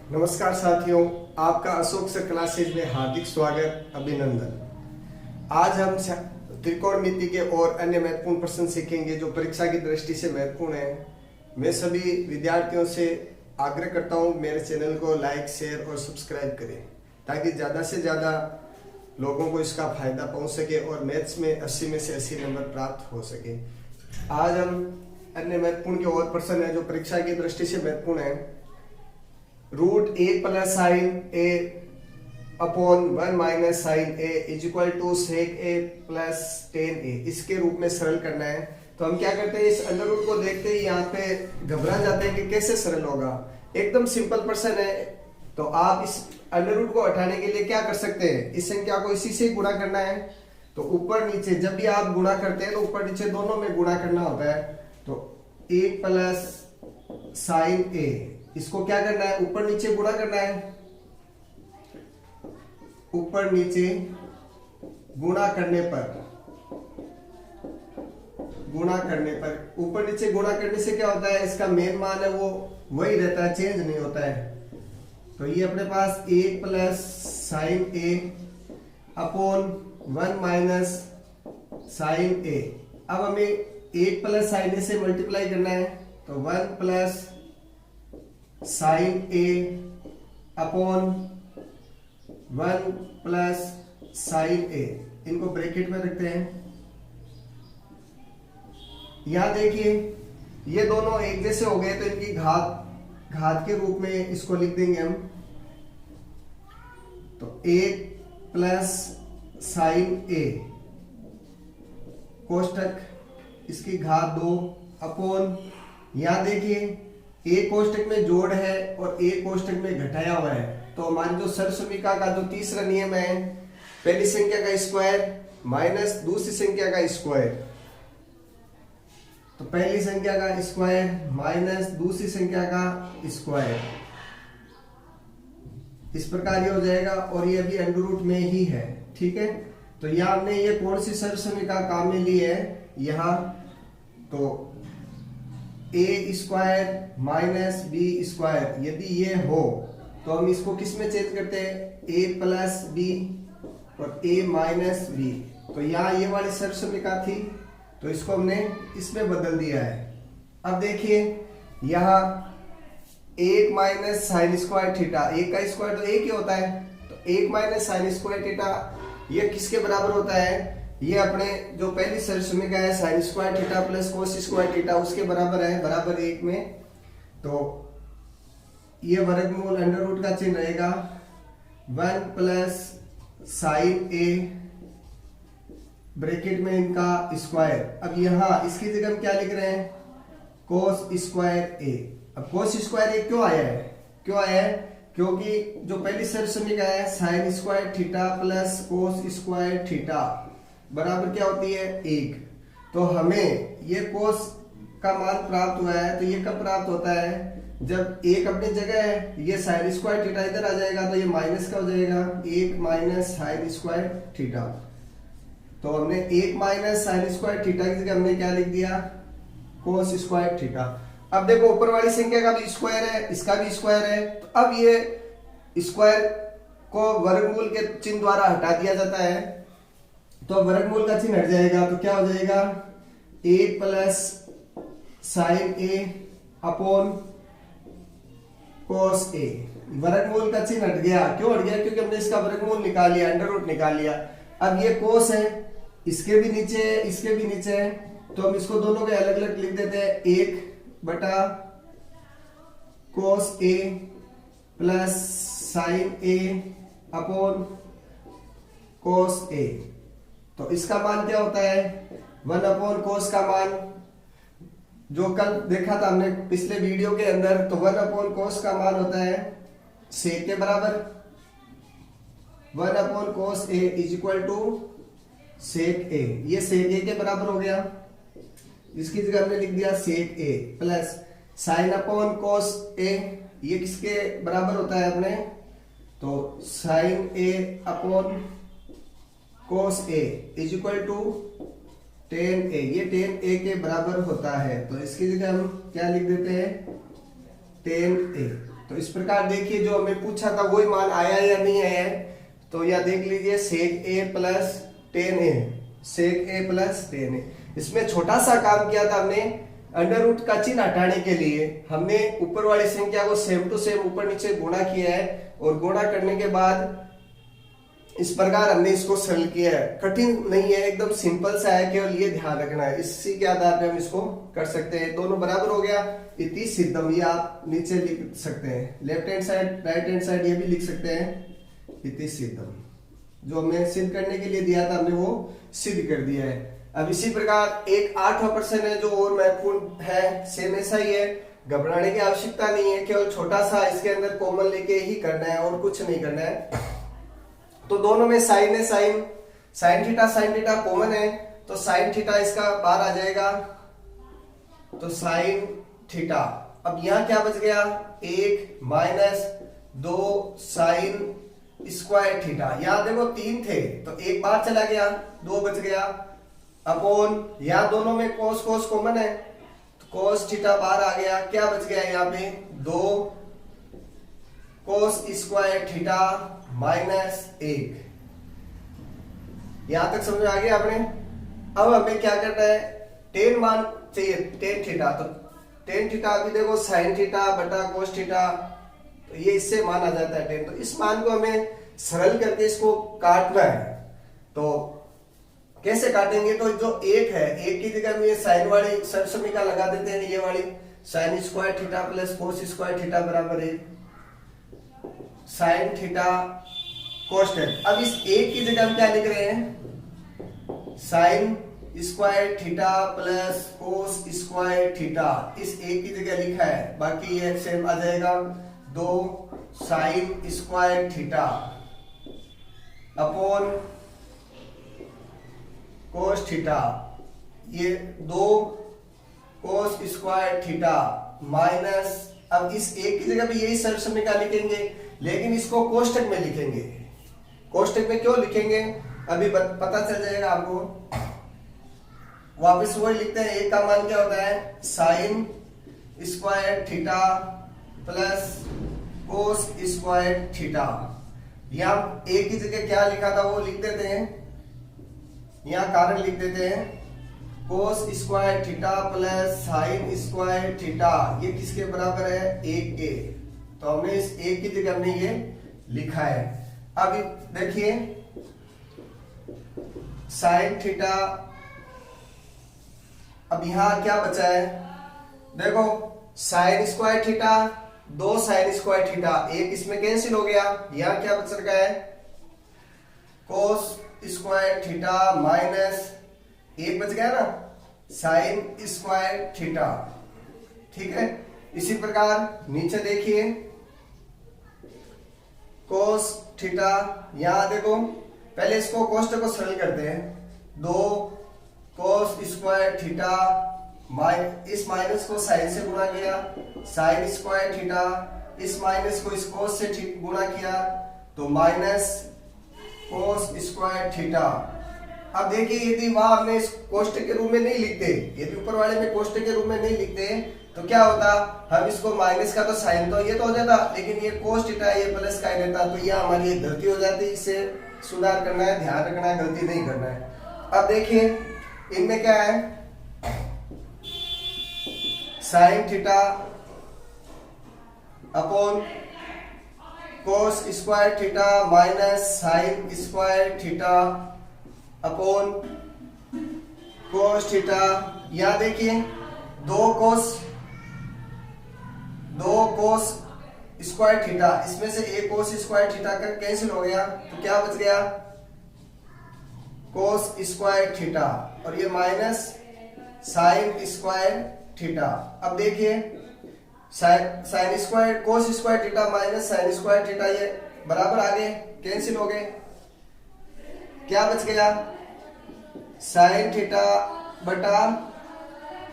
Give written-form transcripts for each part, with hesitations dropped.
नमस्कार साथियों, आपका अशोक सर क्लासेज में हार्दिक स्वागत, अभिनंदन। आज हम त्रिकोणमिति के और अन्य महत्वपूर्ण प्रश्न सीखेंगे जो परीक्षा की दृष्टि से महत्वपूर्ण है। मैं सभी विद्यार्थियों से आग्रह करता हूं मेरे चैनल को लाइक, शेयर और सब्सक्राइब करें ताकि ज़्यादा से ज़्यादा लोगों को इसका फायदा पहुंच सके और मैथ्स में 80 में से 80 नंबर प्राप्त हो सके। आज हम अन्य महत्वपूर्ण के और प्रश्न है जो परीक्षा की दृष्टि से महत्वपूर्ण है। Root A plus sine A upon 1 minus sine A is equal to sec A plus tan A, इसके रूप में सरल करना है। तो हम क्या करते हैं, इस अंडर रूट को देखते ही यहाँ पे घबरा जाते हैं कि कैसे सरल होगा। एकदम सिंपल प्रश्न है। तो आप इस अंडर रूट को हटाने के लिए क्या कर सकते हैं, इस संख्या को इसी से गुणा करना है। तो ऊपर नीचे जब भी आप गुणा करते हैं तो ऊपर नीचे दोनों में गुणा करना होता है। तो ए प्लस साइन ए, इसको क्या करना है, ऊपर नीचे गुणा करना है। ऊपर नीचे गुणा करने पर ऊपर नीचे गुणा करने से क्या होता है, इसका मेन मान है वो वही रहता है, चेंज नहीं होता है। तो ये अपने पास ए plus sine A upon 1 minus sine ए। अब हमें ए प्लस साइन ए से मल्टीप्लाई करना है। तो 1 plus sine A upon 1 plus sine ए, इनको ब्रैकेट में रखते हैं। यहां देखिए ये दोनों एक जैसे हो गए तो इनकी घात के रूप में इसको लिख देंगे हम। तो 1 प्लस साइन ए कोष्टक इसकी घात 2 अपॉन, यहां देखिए ए कोष्टक में जोड़ है और ए कोष्टक में घटाया हुआ है। तो हमारी जो सरसमीका का जो तीसरा नियम है, पहली संख्या का स्क्वायर माइनस दूसरी संख्या का स्क्वायर। तो पहली संख्या का स्क्वायर माइनस दूसरी संख्या का स्क्वायर, इस प्रकार ये हो जाएगा। और ये अभी अंडर रूट में ही है, ठीक है। तो यहां हमने ये कौन सी सरसमीका काम में ली है, यहां तो ए स्क्वायर माइनस बी स्क्वायर, यदि ये हो तो हम इसको किस में चेंज करते हैं, ए प्लस बी और ए माइनस बी। तो यहाँ ये वाली सरसमीका थी तो इसको हमने इसमें बदल दिया है। अब देखिए यहाँ 1 माइनस साइन स्क्वायर थीटा, एक का स्क्वायर तो एक ही होता है। तो 1 माइनस साइन स्क्वायर थीटा ये किसके बराबर होता है, ये अपने जो पहली सरसमीका है sine square theta plus cos square theta उसके बराबर है, बराबर 1 में। तो ये वर्गमूल अंडर रूट का चिन्ह रहेगा 1 प्लस साइन ए ब्रैकेट में इनका स्क्वायर। अब यहां इसकी जगह हम क्या लिख रहे हैं, कोस स्क्वायर ए। अब कोस स्क्वायर ए क्यों आया है, क्योंकि जो पहली सरसमीका है sine square theta plus cos square theta बराबर क्या होती है, 1। तो हमें ये कोस का मान प्राप्त हुआ है। तो ये कब प्राप्त होता है, जब 1 अपनी जगह है, ये साइन स्क्वायर थीटा इधर आ जाएगा तो ये माइनस का हो जाएगा, 1 माइनस साइन स्क्वायर थीटा। तो हमने 1 माइनस साइन स्क्वायर थीटा की जगह हमने क्या लिख दिया, कोस स्क्वायर थीटा। अब देखो ऊपर वाली संख्या का भी स्क्वायर है, इसका भी स्क्वायर है। तो अब ये स्क्वायर को वर्गमूल के चिन्ह द्वारा हटा दिया जाता है। तो वर्गमूल का चिन्ह हट जाएगा तो क्या हो जाएगा, a plus sine A upon cos A. वर्गमूल का चिन्ह हट गया, क्यों हट गया, क्योंकि हमने इसका वर्गमूल निकाल लिया, अंडर रूट निकाल लिया। अब ये कोस है, इसके भी नीचे है, इसके भी नीचे है, तो हम इसको दोनों के अलग अलग लिख देते हैं, 1 बटा कोस ए plus sine A upon cos ए। तो इसका मान क्या होता है, 1 अपॉन कोस का मान जो कल देखा था हमने पिछले वीडियो के अंदर, तो 1 अपॉन कोस का मान होता है सेक के बराबर। 1 upon cos A is equal to sec A, ये सेक ए के बराबर हो गया, इसकी जगह हमने लिख दिया sec A plus sine upon cos A, ये किसके बराबर होता है अपने, तो sine A upon cos A is equal to tan A, ये टेन ए के बराबर होता है। तो इसकी जगह हम क्या लिख देते हैं, टेन ए। तो इस प्रकार देखिए जो हमें पूछा था वही मान आया या नहीं आया है। तो यह देख लीजिए sec a plus 10a, sec a plus 10a। इसमें छोटा सा काम किया था हमने, अंडर रूट का चिन्ह हटाने के लिए हमने ऊपर वाली संख्या को सेम टू सेम ऊपर नीचे गुणा किया है, और गुणा करने के बाद इस प्रकार हमने इसको सरल किया है। कठिन नहीं है, एकदम सिंपल सा है, केवल ये ध्यान रखना है। इसी के आधार पे हम इसको कर सकते हैं। दोनों बराबर हो गया, इति सिद्धम, ये आप नीचे लिख सकते हैं, left hand side right hand side ये भी लिख सकते हैं, इति सिद्धम। जो हमें सिद्ध करने के लिए दिया था हमने वो सिद्ध कर दिया है। अब इसी प्रकार एक 8वां प्रश्न है जो और महत्वपूर्ण है, सेम ऐसा ही है, घबराने की आवश्यकता नहीं है, केवल छोटा सा इसके अंदर कॉमन लेके ही करना है और कुछ नहीं करना है। तो दोनों में साइन है, साइन थीटा कॉमन है, तो साइन थीटा इसका बाहर आ जाएगा, तो साइन थीटा। अब यहां क्या बच गया, 1 माइनस 2 साइन स्क्वायर थीटा। यहां देखो 3 थे तो एक बार चला गया, 2 बच गया, अपॉन यहां दोनों में कोस कोस कॉमन है, तो कोस थीटा बाहर आ गया, क्या बच गया यहाँ पे 2 कोस स्क्वायर थीटा माइनस 1। यहां तक समझ आ गया आपने। अब हमें क्या करना है, टेन मान चाहिए, टेन थीटा। तो टेन थीटा अभी देखो साइन थीटा बटा कोस थीटा, तो ये इससे मान आ जाता है 10। तो इस मान को हमें सरल करके इसको काटना है। तो कैसे काटेंगे, तो जो एक है, एक की जगह में साइन वाली सरसमीका लगा देते हैं, ये वाली sine square theta plus cos square theta बराबर है साइन थीटा कोसेक। अब इस एक की जगह हम क्या लिख रहे हैं, sine square theta plus cos square theta, इस एक की जगह लिखा है, बाकी ये सेम आ जाएगा 2 sine square theta upon cos theta, ये 2 कोस स्क्वायर थीटा माइनस, अब इस एक की जगह भी यही सरसमीका लिखेंगे, लेकिन इसको कोष्टक में लिखेंगे। कोष्टक में क्यों लिखेंगे अभी पता चल जाएगा आपको। वापस वही लिखते हैं, एक का मान क्या होता है, sine square theta plus cos square theta. यहां एक की जगह क्या लिखा था वो लिख देते हैं, यहां कारण लिख देते हैं, cos square theta plus sine square theta, ये किसके बराबर है, 1 के। तो हमने इस एक की जगह हमने ये लिखा है। अब देखिए साइन थीटा, अब यहां क्या बचा है, देखो sine square theta 2 sine square theta, एक इसमें कैंसिल हो गया, यहां क्या बच रखा है, कोस स्क्वायर थीटा माइनस एक बच गया ना, साइन स्क्वायर थीटा। ठीक है, इसी प्रकार नीचे देखिए कोस थीटा, यहां देखो पहले इसको कोष्टक को सरल करते हैं, 2 कोस स्क्वायर थीटा इस माइनस को साइन से गुणा किया, साइन स्क्वायर थीटा, इस माइनस को इस कोस से गुणा किया, तो माइनस कोस स्क्वायर थीटा। अब देखिए यदि वहां हमने इस कोष्टक के रूप में नहीं लिखते, यदि ऊपर वाले में कोष्टक के रूप में नहीं लिखते तो क्या होता, हम इसको माइनस का तो साइन तो ये तो हो जाता, लेकिन ये कोस थीटा ये प्लस का ही रहता, तो ये हमारी एक गलती हो जाती, इससे सुधार करना है, ध्यान रखना है, गलती नहीं करना है। अब देखिए इनमें क्या है, sign theta upon cos square theta minus sine square theta upon cos theta. यहां देखिए 2 कोस स्क्वायर थीटा, इसमें से एक कोस स्क्वायर थीटा का कैंसिल हो गया, तो क्या बच गया, कोस स्क्वायर थीटा, और ये माइनस साइन स्क्वायर थीटा। अब देखिए sine square cos square theta minus sine square theta, ये बराबर आ गए, कैंसिल हो गए, क्या बच गया, साइन थीटा बटा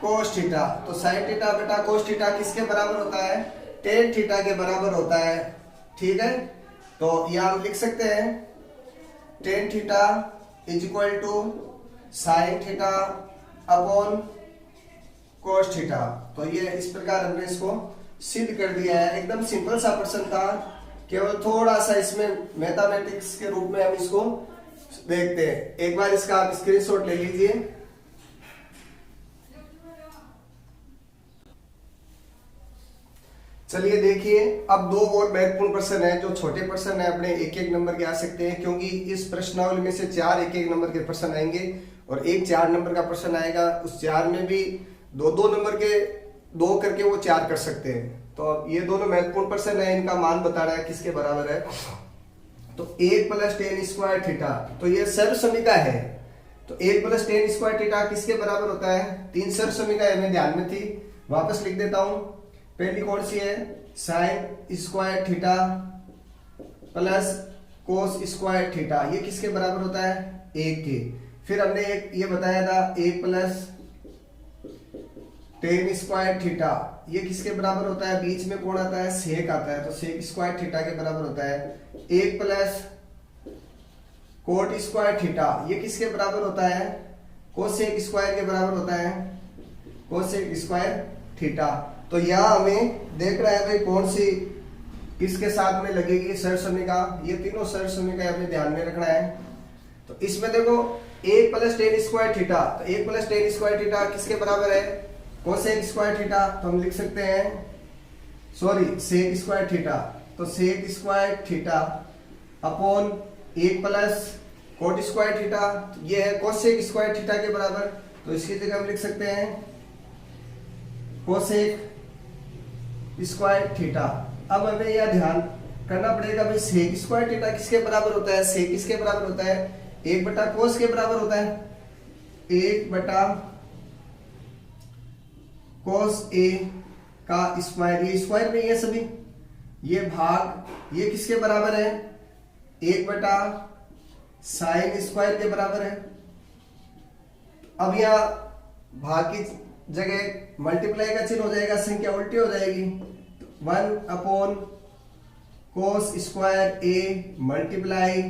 कोस थीटा। तो साइन थीटा बटा कोस थीटा किसके बराबर होता है, टेन थीटा के बराबर होता है। ठीक है, तो यह हम लिख सकते हैं tan theta is equal to sine theta upon cos theta. तो ये इस प्रकार हमने इसको सिद्ध कर दिया है। एकदम सिंपल सा प्रश्न था, केवल थोड़ा सा इसमें मैथमेटिक्स के रूप में हम इसको देखते हैं। एक बार इसका आप स्क्रीनशॉट ले लीजिए। चलिए देखिए, अब दो और महत्वपूर्ण प्रश्न है जो छोटे प्रश्न है, अपने एक एक नंबर के आ सकते हैं, क्योंकि इस प्रश्नावली में से 4 एक एक नंबर के प्रश्न आएंगे और एक 4 नंबर का प्रश्न आएगा। उस 4 में भी 2-2 नंबर के 2 करके वो 4 कर सकते हैं। तो ये दोनों महत्वपूर्ण प्रश्न है, इनका मान बता रहा है किसके बराबर है। तो 1 + tan स्क्वायर थीटा, तो ये सर्वसमीका है। तो 1 + tan स्क्वायर थीटा किसके बराबर होता है? 3 सर्वसमीका हमें ध्यान में थी, वापस लिख देता हूं। पहली कौन सी है? sin square theta plus cos square theta, ये किसके बराबर होता है? 1 के। फिर हमने एक ये बताया था 1 + tan स्क्वायर थीटा, ये किसके बराबर होता है? बीच में कौन आता है? सेक आता है, तो सेक स्क्वायर थीटा के बराबर होता है। 1 + cot स्क्वायर थीटा, ये किसके बराबर होता है? कोसेक स्क्वायर के बराबर होता है, कोसेक स्क्वायर थीटा। तो यहाँ हमें देख रहा है भाई कौन सी किसके साथ में लगेगी सर्वसमीका, ये तीनों सर्वसमीका हमें ध्यान में रखना है। तो इसमें देखो 1 + tan स्क्वायर थीटा, तो 1 + tan स्क्वायर थीटा किसके बराबर है? Cosec square theta. तो हम लिख सकते हैं, सॉरी सेक स्क्वायर थीटा, तो sec square theta upon 1 + cot square theta, ये है कोसेक स्क्वायर थीटा के बराबर। तो इसकी जगह हम लिख सकते हैं कोसेक स्क्वायर थीटा। अब हमें यह ध्यान करना पड़ेगा भाई सेक स्क्वायर थीटा किसके बराबर होता है? सेक किसके बराबर होता है? 1/cos के बराबर होता है, 1/cos A का स्क्वायर, ये स्क्वायर में है सभी, ये भाग ये किसके बराबर है? 1/sin स्क्वायर के बराबर है। अब यहाँ भाग की जगह मल्टीप्लाई का चिन्ह हो जाएगा, संख्या उल्टी हो जाएगी। 1/cos square A multiply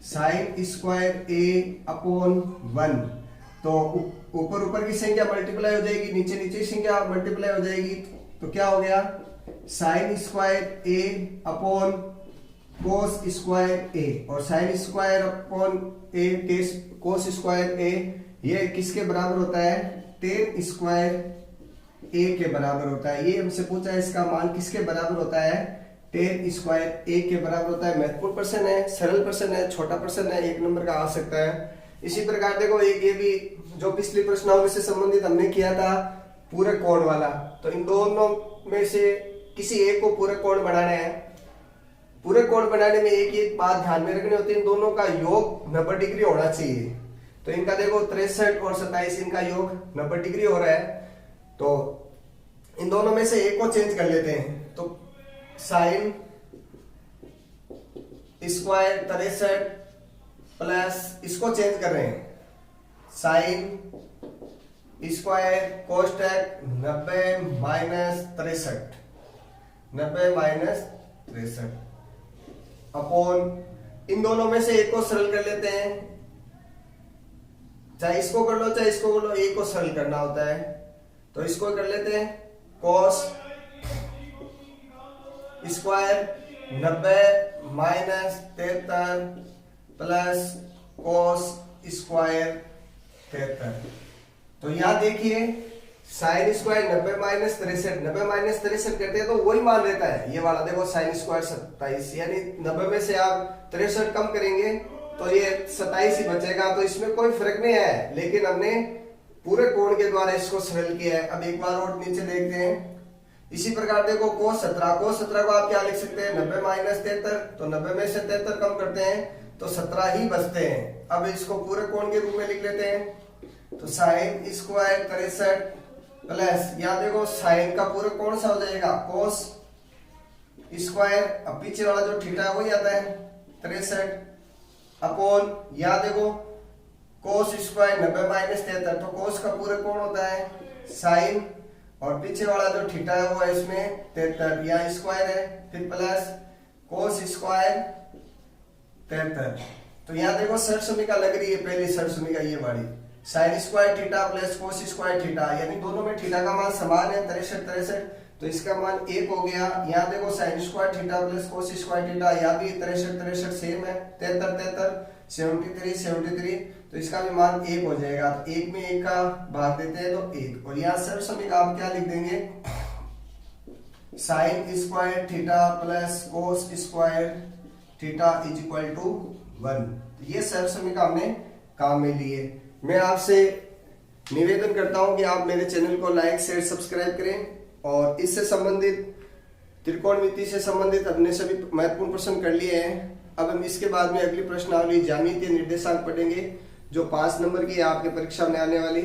sin square A upon 1। तो ऊपर ऊपर की संख्या मल्टीप्लाई हो जाएगी, नीचे नीचे की संख्या मल्टीप्लाई हो जाएगी। तो क्या हो गया? sin square A upon cos square A, और sin square upon A cos square A ये किसके बराबर होता है? tan स्क्वायर A के बराबर होता है। ये हमसे पूछा है, इसका मान किसके बराबर होता है? tan स्क्वायर A के बराबर होता है। महत्वपूर्ण प्रश्न है, सरल प्रश्न है, छोटा प्रश्न है, 1 नंबर का आ सकता है। इसी प्रकार देखो एक ये भी जो पिछली प्रश्नावली से संबंधित हमने किया था पूरक कोण वाला, तो इन दोनों में से किसी एक को पूरक कोण बनाना है। पूरक कोण बनाने में एक ही बात ध्यान में रखनी होती है, इन दोनों का योग 90 डिग्री होना चाहिए। तो इनका देखो 63 और 27, इनका योग 90 डिग्री हो रहा है। तो इन दोनों में से एक को चेंज कर लेते हैं। तो sin स्क्वायर 63 प्लस इसको चेंज कर रहे हैं sin स्क्वायर कोष्टक 90 - 63 अपॉन इन दोनों में से एक को सरल कर लेते हैं। चाहे इसको कर लो चाहे इसको कर लो, एक को सरल करना होता है। तो इसको कर लेते हैं cos square 90 - 73 plus cos square 73। तो यहां देखिए sin स्क्वायर 90 - 63, 90 - 63 करते हैं तो वही मान रहता है। ये वाला देखो sin स्क्वायर 27, यानी 90 में से आप 63 कम करेंगे तो ये 27 ही बचेगा। तो इसमें कोई फर्क नहीं है, लेकिन हमने पूरे कोण के द्वारा इसको सरल किया है। अब एक बार और नीचे देखते हैं। इसी प्रकार देखो cos 17 को आप क्या लिख सकते हैं? 90 - 73, तो 90 में से 73 कम करते हैं तो 17 ही बचते हैं। अब इसको पूरे कोण के रूप में लिख लेते हैं। तो sin स्क्वायर 63 प्लस यहाँ देखो sin का पूरा कोण सा हो जाएगा cos स्क्वायर, अब पीछे वाला जो थीटा है वही आता है 63 अपॉन यहाँ देखो cos स्क्वायर 90 - 73, तो cos का पूरा कोण होता है sin, और पीछे वाला जो थीटा है वो है इसमें 73, यहाँ स्क्वायर है, फिर प्लस cos स्क्वायर 73। तो यहाँ देखो सर्वसमीका लग रही है, पहली सर्वसमीका ये वाली sin square theta plus cos square theta, यानी दोनों में थीटा का मान समान है 63। तो इसका मान 1 हो गया। यहाँ देखो sin square theta plus cos square theta, यहाँ भी 63 सेम है, 73 73, तो इसका भी मान 1 हो जाएगा। तो 1 में 1 का भाग देते हैं तो 1, और यहाँ सर्वसमिक आप क्या लिख देंगे, sin square theta plus cos square theta is equal to 1। ये सर्वसमिक हमने काम में लिए। मैं आपसे निवेदन करता हूं कि आप मेरे चैनल को लाइक शेयर सब्सक्राइब करें, और इससे संबंधित त्रिकोणमिति से संबंधित हमने सभी महत्वपूर्ण प्रश्न कर लिए हैं। अब हम इसके बाद में अगली प्रश्नावली ज्यामितीय निर्देशांक पढ़ेंगे, जो 5 नंबर की आपके परीक्षा में आने वाली।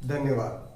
धन्यवाद।